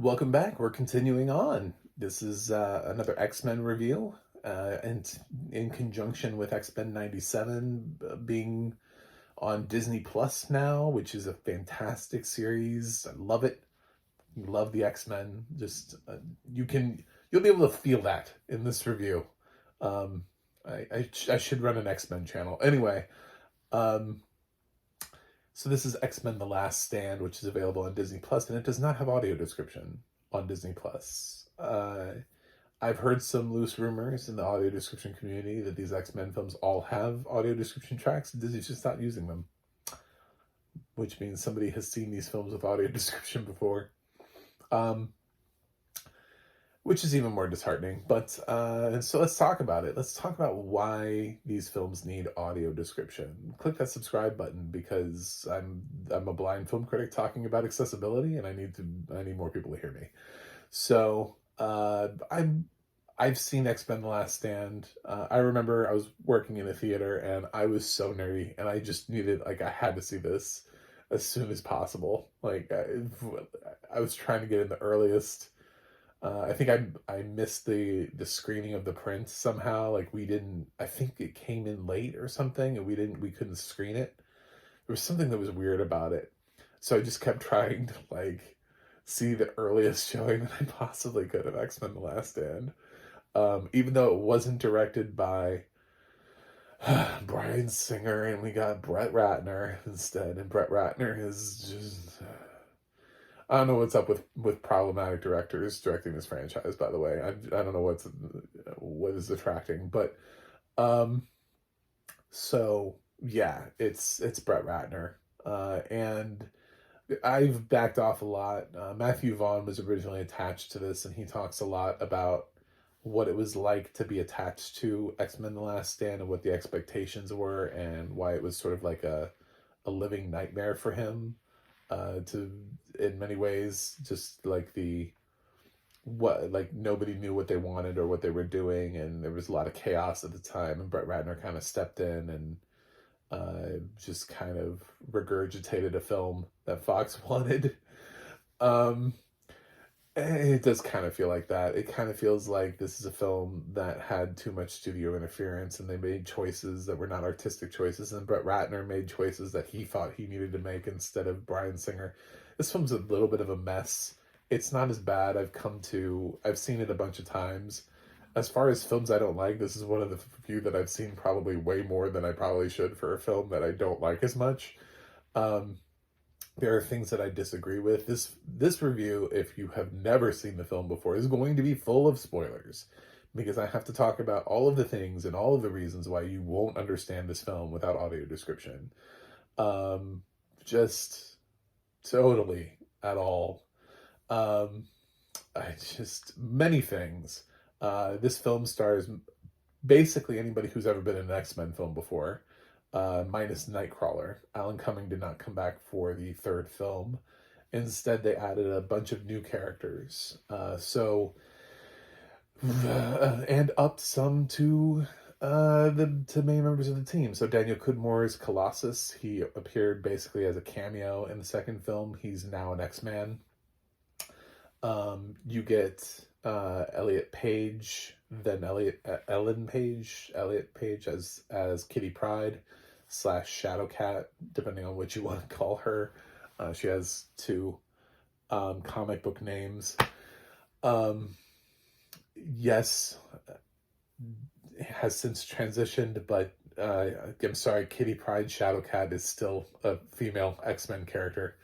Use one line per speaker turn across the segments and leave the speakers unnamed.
Welcome back. We're continuing on. This is another X-Men review, and in conjunction with X-Men 97 being on Disney Plus now, which is a fantastic series. I love it. Love the X-Men. Just you'll be able to feel that in this review. Um, I should run an X-Men channel. Anyway, um, so this is X-Men: The Last Stand, which is available on Disney Plus, and it does not have audio description on Disney Plus. I've heard some loose rumors in the audio description community that these X-Men films all have audio description tracks. Disney's just not using them, which means somebody has seen these films with audio description before, um, which is even more disheartening. But so let's talk about it. Let's talk about why these films need audio description. Click that subscribe button because I'm a blind film critic talking about accessibility, and I need more people to hear me. So I've seen X-Men: The Last Stand. I remember I was working in a theater and I was so nerdy and I just needed, I had to see this as soon as possible. I was trying to get in the earliest. I think I missed the screening of The Prince somehow. Like we didn't. I think it came in late or something, and we couldn't screen it. There was something that was weird about it, so I just kept trying to see the earliest showing that I possibly could of X-Men: The Last Stand. Even though it wasn't directed by Bryan Singer, and we got Brett Ratner instead, and Brett Ratner is just I don't know what's up with problematic directors directing this franchise. By the way, I don't know what is attracting, but um, so yeah, it's Brett Ratner, and I've backed off a lot. Matthew Vaughn was originally attached to this, and he talks a lot about what it was like to be attached to X-Men: The Last Stand and what the expectations were, and why it was sort of like a living nightmare for him. To in many ways, just like the what like nobody knew what they wanted or what they were doing, and there was a lot of chaos at the time. And Brett Ratner kind of stepped in and just kind of regurgitated a film that Fox wanted. Um, it does kind of feel like that. It kind of feels like this is a film that had too much studio interference and they made choices that were not artistic choices. And Brett Ratner made choices that he thought he needed to make instead of Bryan Singer. This film's a little bit of a mess. It's not as bad. I've seen it a bunch of times. As far as films I don't like, this is one of the few that I've seen probably way more than I probably should for a film that I don't like as much. Um, there are things that I disagree with. This review, if you have never seen the film before, is going to be full of spoilers because I have to talk about all of the things and all of the reasons why you won't understand this film without audio description. Um, just totally at all. Um, I just many things. This film stars basically anybody who's ever been in an X-Men film before, minus Nightcrawler. Alan Cumming did not come back for the third film. Instead, they added a bunch of new characters. And upped some to the main members of the team. So Daniel Cudmore is Colossus. He appeared basically as a cameo in the second film. He's now an X-Man. You get Elliot Page, then Elliot Page as Kitty Pryde / Shadowcat, depending on what you want to call her. She has two comic book names. Yes, has since transitioned, but I'm sorry, Kitty Pryde Shadowcat is still a female X-Men character.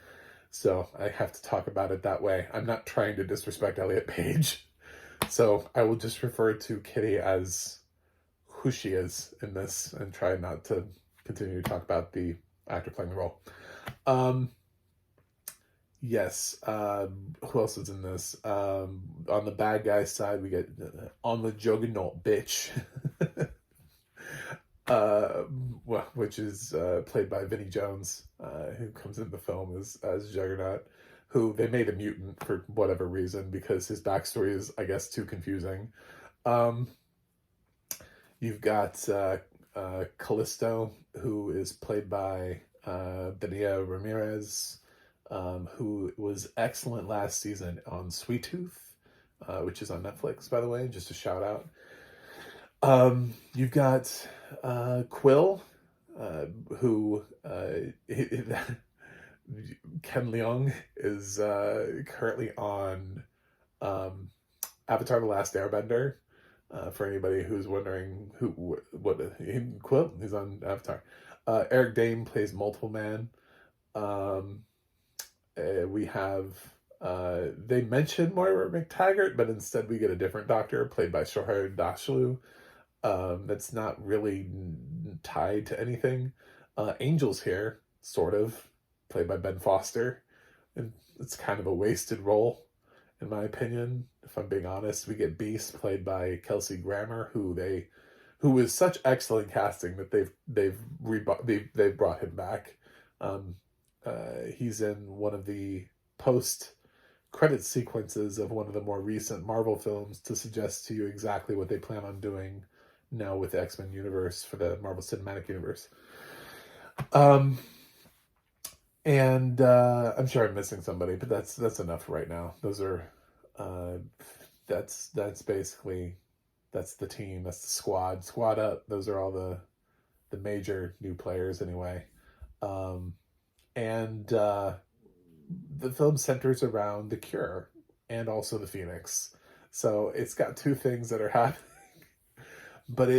So I have to talk about it that way. I'm not trying to disrespect Elliot Page. So I will just refer to Kitty as who she is in this and try not to continue to talk about the actor playing the role. Yes. Who else is in this? On the bad guy side, we get on the Juggernaut bitch. uh, which is played by Vinnie Jones, who comes in the film as Juggernaut, who they made a mutant for whatever reason because his backstory is, I guess, too confusing. Um, you've got Callisto, who is played by Dania Ramirez. who was excellent last season on Sweet Tooth, which is on Netflix, by the way, just a shout out. You've got Quill, who Ken Leung is currently on Avatar: The Last Airbender. For anybody who's wondering Quill, he's on Avatar. Eric Dane plays Multiple Man. We have they mention Moira McTaggart, but instead we get a different doctor played by Shohreh Dashlu. That's not really tied to anything. Angel's here, sort of, played by Ben Foster, and it's kind of a wasted role, in my opinion. If I'm being honest, we get Beast played by Kelsey Grammer, who is such excellent casting that they've brought him back. He's in one of the post credit sequences of one of the more recent Marvel films to suggest to you exactly what they plan on doing now with the X-Men universe for the Marvel Cinematic Universe. And I'm sure I'm missing somebody, but that's enough right now. Those are that's basically that's the team, that's the squad up. Those are all the major new players anyway. And the film centers around the Cure and also the Phoenix. So it's got two things that are happening. But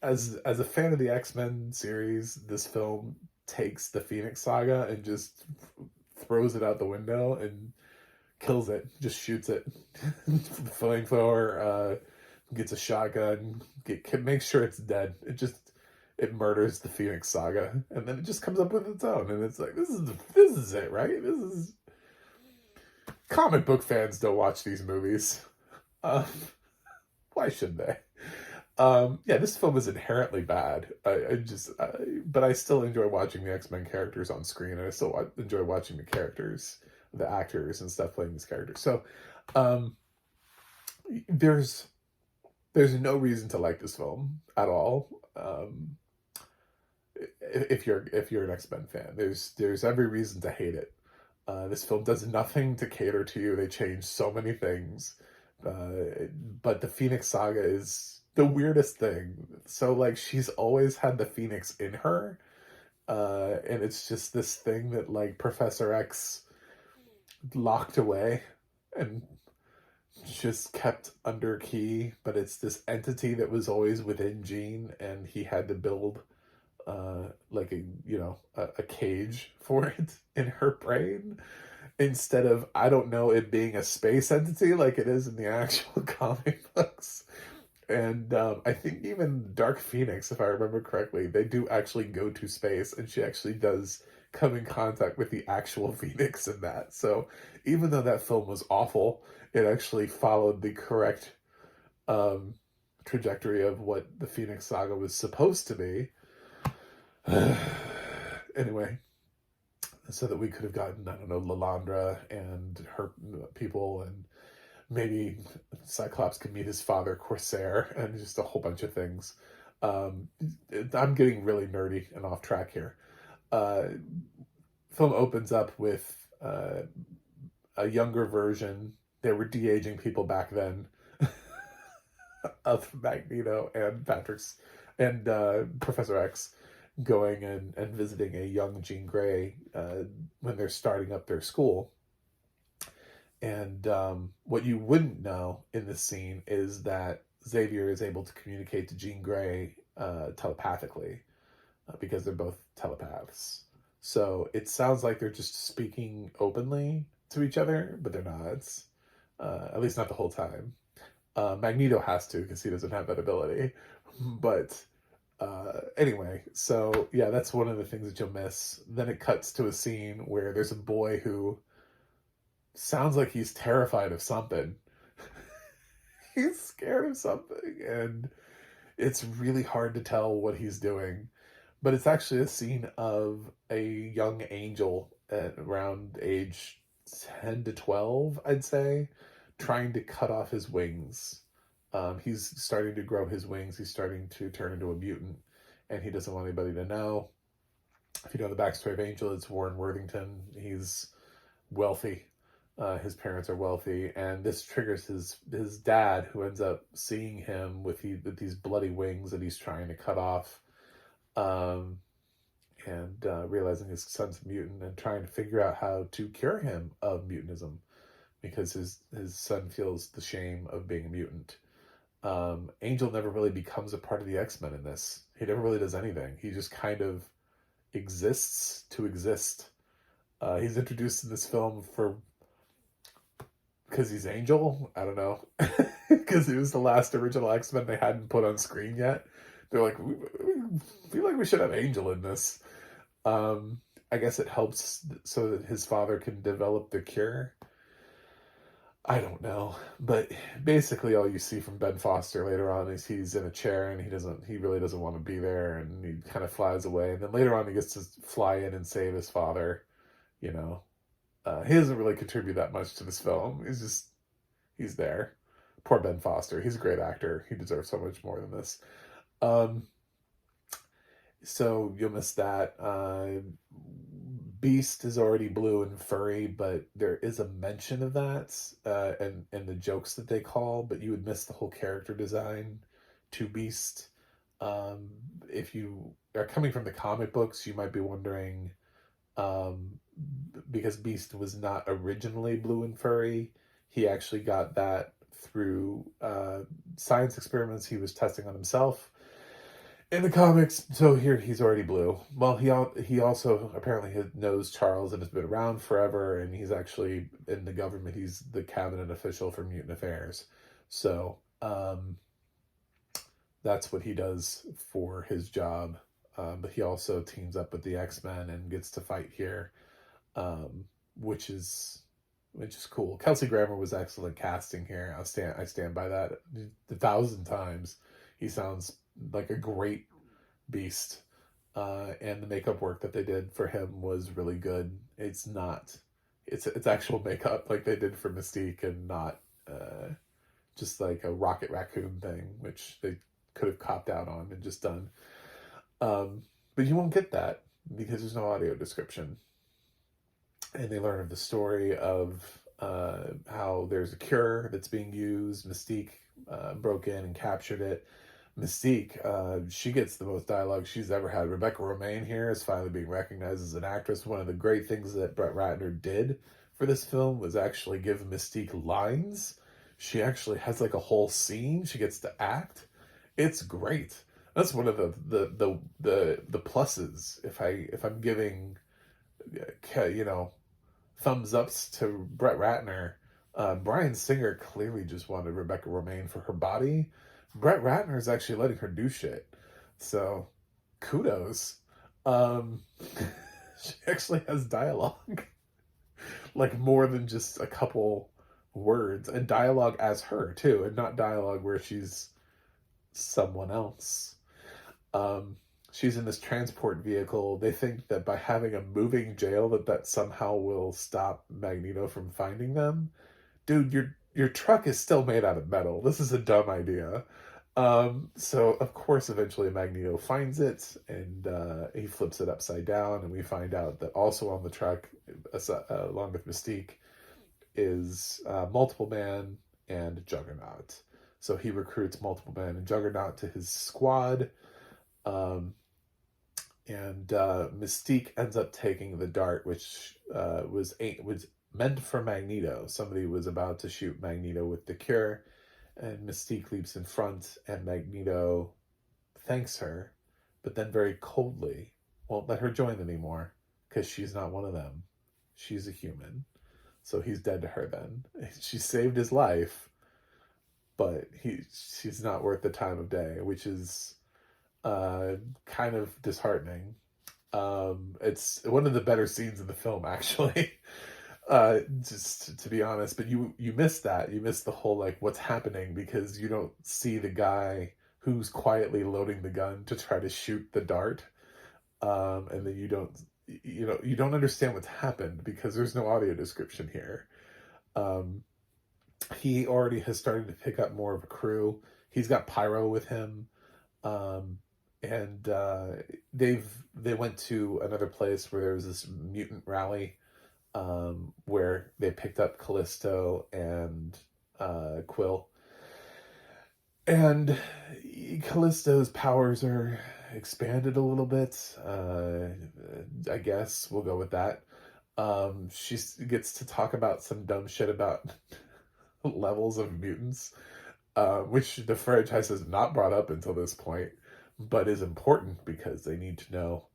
as a fan of the X-Men series, this film takes the Phoenix Saga and just throws it out the window and kills it, just shoots it. The flamethrower, gets a shotgun, makes sure it's dead. It murders the Phoenix Saga, and then it just comes up with its own, and it's like, this is it, right? This is... Comic book fans don't watch these movies. Why should they? Yeah, this film is inherently bad. But I still enjoy watching the X-Men characters on screen, and I still enjoy watching the actors and stuff playing these characters. So, there's no reason to like this film at all. If you're an X-Men fan, there's every reason to hate it. This film does nothing to cater to you. They change so many things, but the Phoenix Saga is the weirdest thing. So like, she's always had the Phoenix in her, and it's just this thing that like Professor X locked away and just kept under key, but it's this entity that was always within Jean, and he had to build like a cage for it in her brain, instead of, I don't know, it being a space entity like it is in the actual comic books. And I think even Dark Phoenix, if I remember correctly, they do actually go to space, and she actually does come in contact with the actual Phoenix in that. So even though that film was awful, it actually followed the correct trajectory of what the Phoenix Saga was supposed to be. Anyway, so that we could have gotten, I don't know, Lilandra and her people, and maybe Cyclops could meet his father, Corsair, and just a whole bunch of things. I'm getting really nerdy and off track here. Film opens up with a younger version. They were de-aging people back then of Magneto and Professor X going and visiting a young Jean Grey when they're starting up their school. And what you wouldn't know in this scene is that Xavier is able to communicate to Jean Grey telepathically, because they're both telepaths. So it sounds like they're just speaking openly to each other, but they're not. At least not the whole time. Magneto has to, because he doesn't have that ability. But anyway, so yeah, that's one of the things that you'll miss. Then it cuts to a scene where there's a boy who sounds like he's terrified of something. He's scared of something, and it's really hard to tell what he's doing. But it's actually a scene of a young Angel at around age 10 to 12, I'd say, trying to cut off his wings. He's starting to grow his wings. He's starting to turn into a mutant, and he doesn't want anybody to know. If you know the backstory of Angel, it's Warren Worthington. He's wealthy. His parents are wealthy, and this triggers his dad, who ends up seeing him with these bloody wings that he's trying to cut off, um, and realizing his son's a mutant and trying to figure out how to cure him of mutantism because his son feels the shame of being a mutant. Angel never really becomes a part of the X-Men in this. He never really does anything. He just kind of exists to exist. He's introduced in this film for because he's Angel. I don't know, because he was the last original X-Men they hadn't put on screen yet. They're like, we feel like we should have Angel in this. I guess it helps so that his father can develop the cure. I don't know, but basically all you see from Ben Foster later on is he's in a chair and he really doesn't want to be there, and he kind of flies away. And then later on he gets to fly in and save his father. You know, he doesn't really contribute that much to this film. He's there. Poor Ben Foster. He's a great actor. He deserves so much more than this. Um, so you'll miss that. Beast is already blue and furry, but there is a mention of that, and the jokes that they call, but you would miss the whole character design to Beast. If you are coming from the comic books, you might be wondering, because Beast was not originally blue and furry, he actually got that through science experiments he was testing on himself in the comics. So here he's already blue. Well, he also apparently knows Charles and has been around forever, and he's actually in the government. He's the cabinet official for mutant affairs. So that's what he does for his job. But he also teams up with the X-Men and gets to fight here, which is cool. Kelsey Grammer was excellent casting here. I stand by that 1,000 times. He sounds like a great Beast, and the makeup work that they did for him was really good. It's actual makeup like they did for Mystique, and not just like a Rocket Raccoon thing, which they could have copped out on and just done. But you won't get that because there's no audio description. And they learn of the story of how there's a cure that's being used. Mystique broke in and captured it. Mystique, she gets the most dialogue she's ever had. Rebecca Romijn here is finally being recognized as an actress. One of the great things that Brett Ratner did for this film was actually give Mystique lines. She actually has like a whole scene. She gets to act. It's great. That's one of the pluses. If I'm giving, thumbs ups to Brett Ratner, Bryan Singer clearly just wanted Rebecca Romijn for her body. Brett Ratner is actually letting her do shit. So, kudos. She actually has dialogue. Like more than just a couple words. And dialogue as her, too. And not dialogue where she's someone else. She's in this transport vehicle. They think that by having a moving jail that somehow will stop Magneto from finding them. Dude, your truck is still made out of metal. This is a dumb idea. So of course eventually Magneto finds it, and he flips it upside down, and we find out that also on the truck, along with Mystique, is Multiple Man and Juggernaut. So he recruits Multiple Man and Juggernaut to his squad. And Mystique ends up taking the dart, which was meant for Magneto. Somebody was about to shoot Magneto with the cure, and Mystique leaps in front, and Magneto thanks her, but then very coldly won't let her join anymore, because she's not one of them. She's a human. So he's dead to her then. She saved his life, but she's not worth the time of day, which is kind of disheartening. It's one of the better scenes in the film, actually. Just to be honest, but you miss that. You miss the whole, like, what's happening, because you don't see the guy who's quietly loading the gun to try to shoot the dart. And then you don't understand what's happened because there's no audio description here. He already has started to pick up more of a crew. He's got Pyro with him. And they went to another place where there was this mutant rally. where they picked up Callisto and Quill. And Callisto's powers are expanded a little bit. I guess we'll go with that. She gets to talk about some dumb shit about levels of mutants, which the franchise has not brought up until this point, but is important because they need to know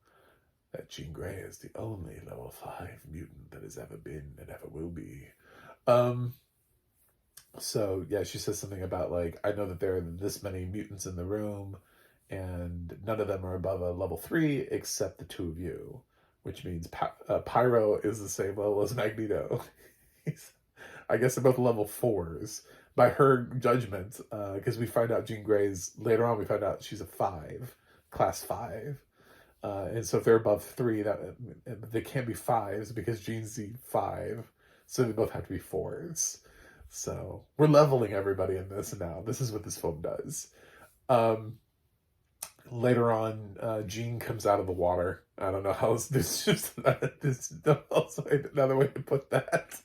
that Jean Grey is the only level 5 mutant that has ever been and ever will be. So yeah, she says something about like, I know that there are this many mutants in the room, and none of them are above a level 3 except the two of you, which means Pyro is the same level as Magneto. He's, I guess they're both level 4s by her judgment, because we find out Jean Grey's later on. We find out she's a 5, class 5. And so if they're above 3, that they can't be 5s because Jean's the 5, so they both have to be 4s. So we're leveling everybody in this now. This is what this film does. Later on, Jean comes out of the water. I don't know how this just this also another way to put that,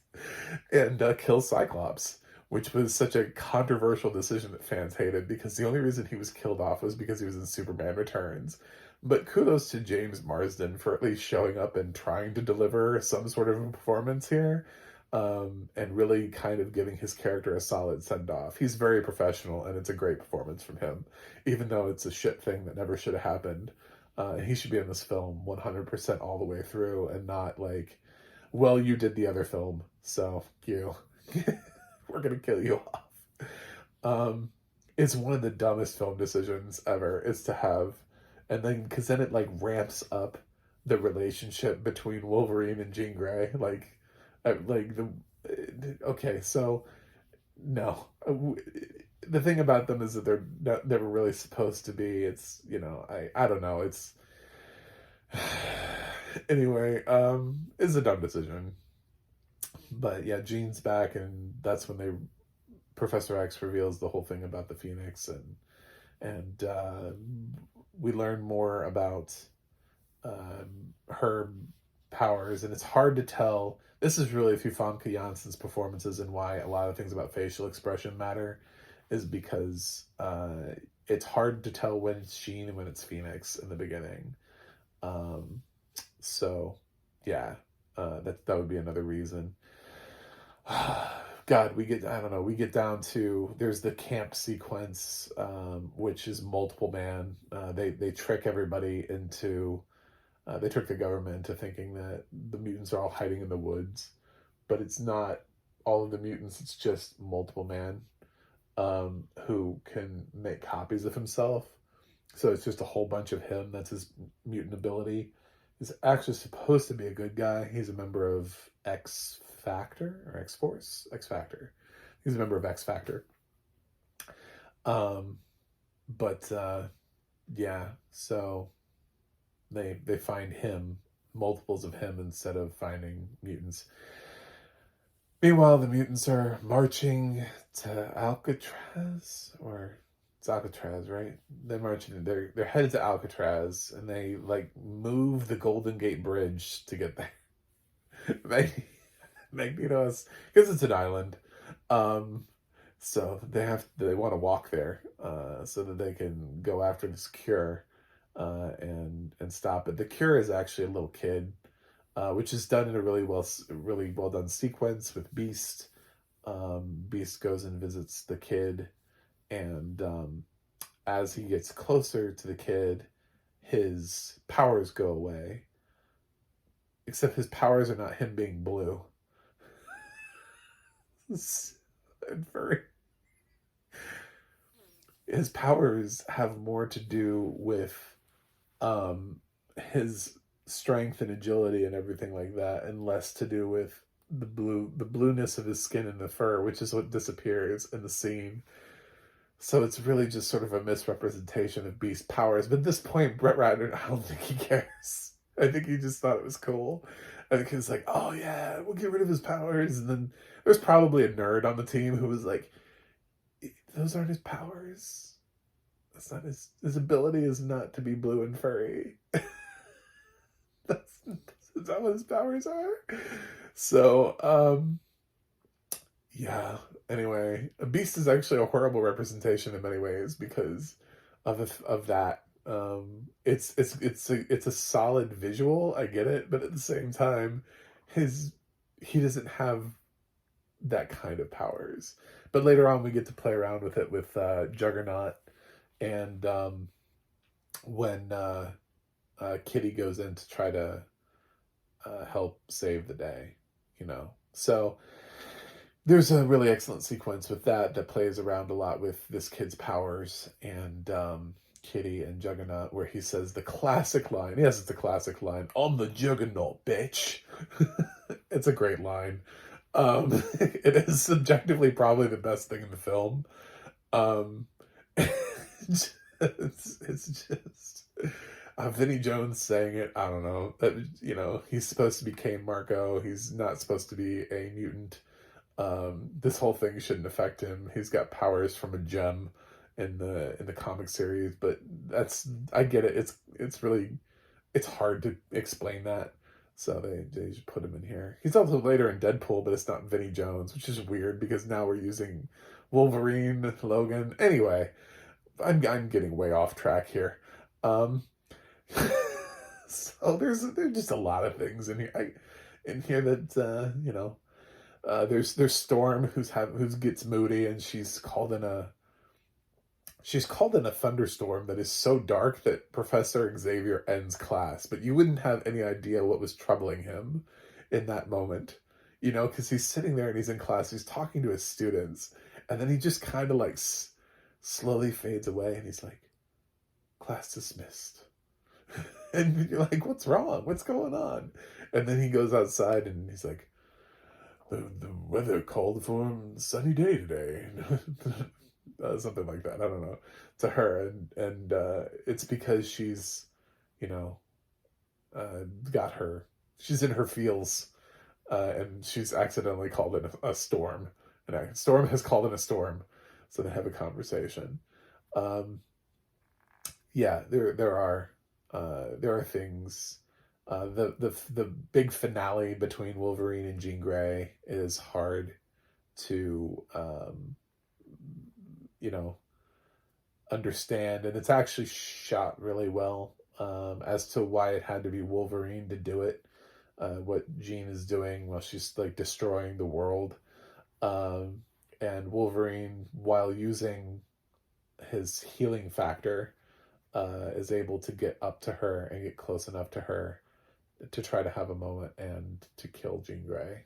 and kills Cyclops, which was such a controversial decision that fans hated because the only reason he was killed off was because he was in Superman Returns. But kudos to James Marsden for at least showing up and trying to deliver some sort of a performance here, and really kind of giving his character a solid send-off. He's very professional, and it's a great performance from him, even though it's a shit thing that never should have happened. He should be in this film 100% all the way through, and not like, well, you did the other film, so you, we're gonna kill you off. It's one of the dumbest film decisions ever, is to have, and then, because then it like ramps up the relationship between Wolverine and Jean Grey, okay, so no, the thing about them is that they're never really supposed to be. It's, I don't know. It's anyway. It's a dumb decision, but yeah, Jean's back, and that's when Professor X reveals the whole thing about the Phoenix, and we learn more about her powers, and it's hard to tell. This is really through Famke Janssen's performances, and why a lot of things about facial expression matter, is because it's hard to tell when it's Jean and when it's Phoenix in the beginning. So yeah, that would be another reason. God, we get down to, there's the camp sequence, which is multiple man. They trick everybody into, they trick the government into thinking that the mutants are all hiding in the woods, but it's not all of the mutants. It's just multiple man, who can make copies of himself. So it's just a whole bunch of him. That's his mutant ability. He's actually supposed to be a good guy. He's a member of X Factor or X Force. X Factor. He's a member of X Factor. But yeah. So they find him, multiples of him, instead of finding mutants. Meanwhile, the mutants are marching to Alcatraz, or it's Alcatraz, right? They're marching. They're headed to Alcatraz, and they like move the Golden Gate Bridge to get there. Magneto is, because it's an island, so they want to walk there, so that they can go after this cure, and stop it. The cure is actually a little kid, which is done in a really well done sequence with Beast. Beast goes and visits the kid, and as he gets closer to the kid, his powers go away. Except his powers are not him being blue. His powers have more to do with his strength and agility and everything like that, and less to do with the blueness of his skin and the fur, which is what disappears in the scene. So it's really just sort of a misrepresentation of Beast's powers. But at this point, Brett Ratner, I don't think he cares. I think he just thought it was cool. I think he's like, oh yeah, we'll get rid of his powers. And then there's probably a nerd on the team who was like, those aren't his powers. That's not his ability is not to be blue and furry. That's Is that what his powers are? So, yeah. Anyway, a beast is actually a horrible representation in many ways because of that. It's a solid visual. I get it, but at the same time, his he doesn't have that kind of powers. But later on, we get to play around with it with Juggernaut, and when Kitty goes in to try to help save the day, you know. So there's a really excellent sequence with that plays around a lot with this kid's powers and Kitty and Juggernaut, where he says the classic line. Yes, it's a classic line. "I'm the Juggernaut, bitch." It's a great line. It is subjectively probably the best thing in the film. Um, it's just Vinnie Jones saying it. I don't know. He's supposed to be Cain Marko. He's not supposed to be a mutant. This whole thing shouldn't affect him. He's got powers from a gem in the comic series, but I get it. It's hard to explain that. So they just put him in here. He's also later in Deadpool, but it's not Vinnie Jones, which is weird because now we're using Wolverine, Logan. Anyway, I'm getting way off track here. Um, so there's just a lot of things in here that there's Storm who gets moody, and she's called in a thunderstorm that is so dark that Professor Xavier ends class, but you wouldn't have any idea what was troubling him in that moment, because he's sitting there and he's in class, he's talking to his students, and then he just kind of like slowly fades away, and he's like, "Class dismissed." And you're like, "What's wrong? What's going on?" And then he goes outside and he's like, the weather called for a sunny day today. Something like that. I don't know. To her, and it's because she's, you know, got her. She's in her feels, and she's accidentally called in a storm. And a storm has called in a storm, so they have a conversation. Um, yeah, there are things. The big finale between Wolverine and Jean Grey is hard to you know understand, and it's actually shot really well, as to why it had to be Wolverine to do it. What Jean is doing while she's like destroying the world, um, and Wolverine, while using his healing factor, is able to get up to her and get close enough to her to try to have a moment and to kill Jean Grey.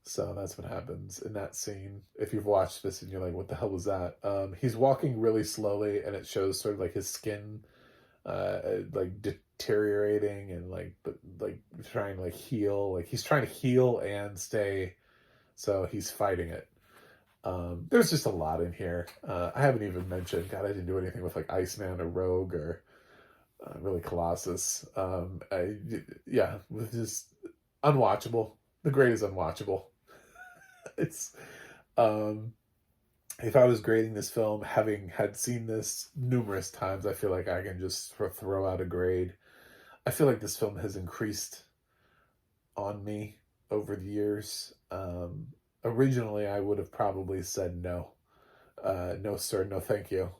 So that's what happens in that scene. If you've watched this and you're like, "What the hell was that?" He's walking really slowly, and it shows sort of like his skin, like deteriorating, and like trying to like heal. Like he's trying to heal and stay. So he's fighting it. There's just a lot in here. I haven't even mentioned. God, I didn't do anything with like Iceman or Rogue or really Colossus. Yeah, with just unwatchable. The Great is unwatchable. It's if I was grading this film, having had seen this numerous times, I feel like I can just throw out a grade. I feel like this film has increased on me over the years. Originally, I would have probably said no. No, sir, no, thank you.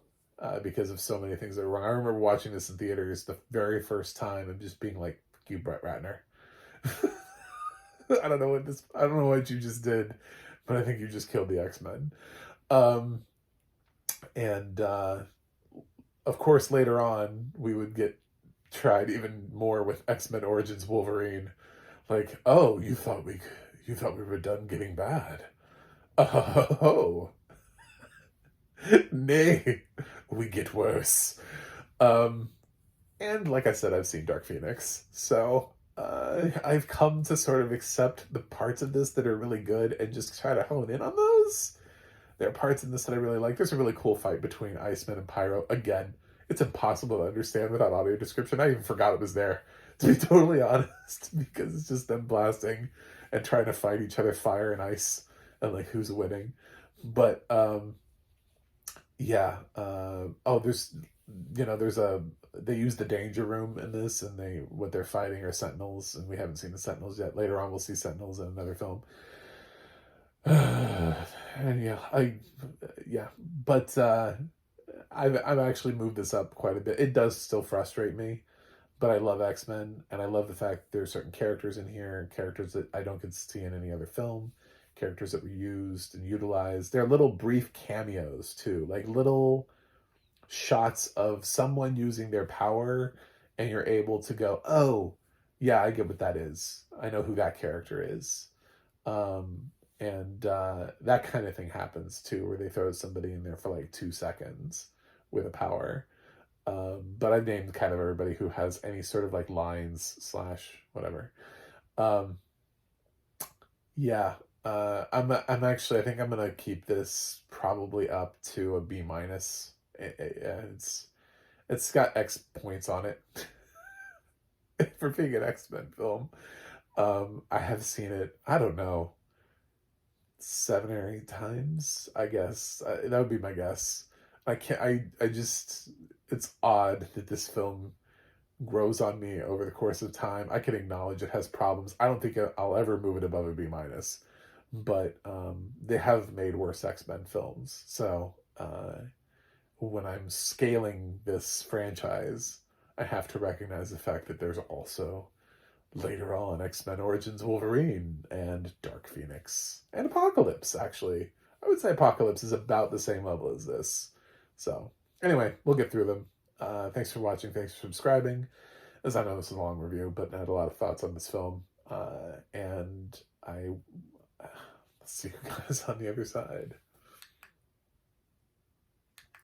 Because of so many things that were wrong. I remember watching this in theaters the very first time and just being like, "Fuck you, Brett Ratner." I don't know what you just did, but I think you just killed the X-Men. Um, and of course, later on, we would get tried even more with X-Men Origins Wolverine. Like, "Oh, you thought we were done getting bad. Oh, nay, we get worse." Um, and like I said, I've seen Dark Phoenix, so I've come to sort of accept the parts of this that are really good and just try to hone in on those. There are parts in this that I really like. There's a really cool fight between Iceman and Pyro. Again, it's impossible to understand without audio description. I even forgot it was there, to be totally honest, because it's just them blasting and trying to fight each other, fire and ice, and like who's winning. But yeah. Oh, they use the danger room in this, and what they're fighting are Sentinels, and we haven't seen the Sentinels yet. Later on, we'll see Sentinels in another film. And yeah, but I've actually moved this up quite a bit. It does still frustrate me, but I love X-Men, and I love the fact there are certain characters in here, characters that I don't get to see in any other film, characters that were used and utilized. They're little brief cameos too, like little shots of someone using their power, and you're able to go, oh, yeah, I get what that is. I know who that character is. And that kind of thing happens too, where they throw somebody in there for like 2 seconds with a power. But I've named kind of everybody who has any sort of like lines slash whatever. Um, yeah, I'm actually, I think I'm gonna keep this probably up to a B minus. It's got X points on it for being an X-Men film. I have seen it, I don't know, 7 or 8 times, I guess. That would be my guess. I can't, I just, it's odd that this film grows on me over the course of time. I can acknowledge it has problems. I don't think I'll ever move it above a B minus, but they have made worse X-Men films. So when I'm scaling this franchise, I have to recognize the fact that there's also later on X-Men Origins Wolverine and Dark Phoenix and Apocalypse, actually. I would say Apocalypse is about the same level as this. So anyway, we'll get through them. Thanks for watching. Thanks for subscribing. As I know this is a long review, but I had a lot of thoughts on this film. And I'll see you guys on the other side.